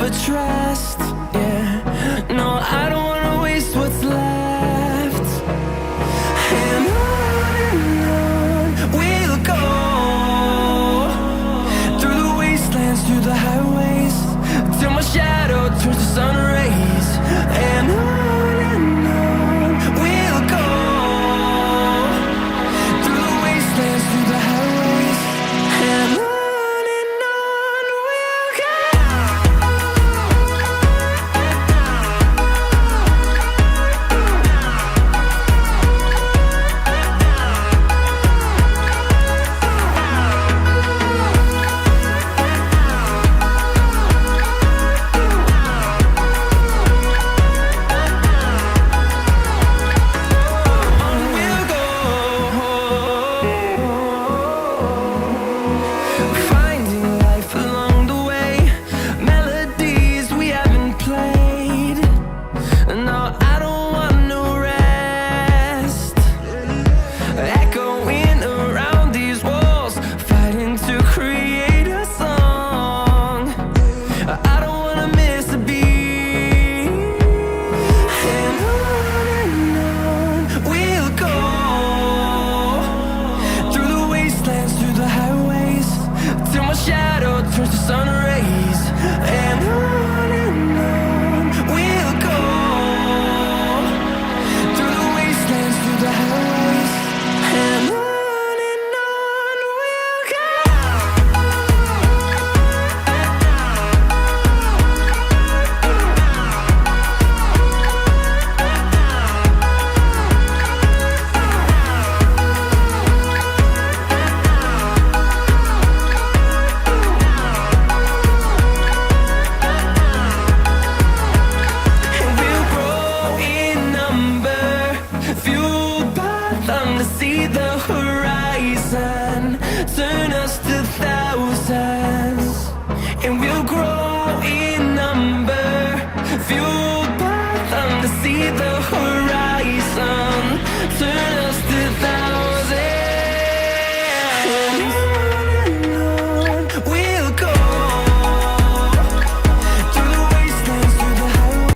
never trust. Yeah, no, I don't wanna waste what's left. And on we'll go, through the wastelands, through the highways, till my shadow turns to sun rays. And on we'll go, through the wastelands, through the highways, and on we'll go. Finding life along the way, melodies we haven't played. No, I don't want no rest. Echoing around these walls, fighting to create a song. I don't wanna miss a beat. And on we'll go, through the wastelands, through the highways, till my shadow turns to sun rays. And on we'll go, through the wastelands, through the highways, and on we'll go. And we'll grow in number, fueled by them to see the horizon.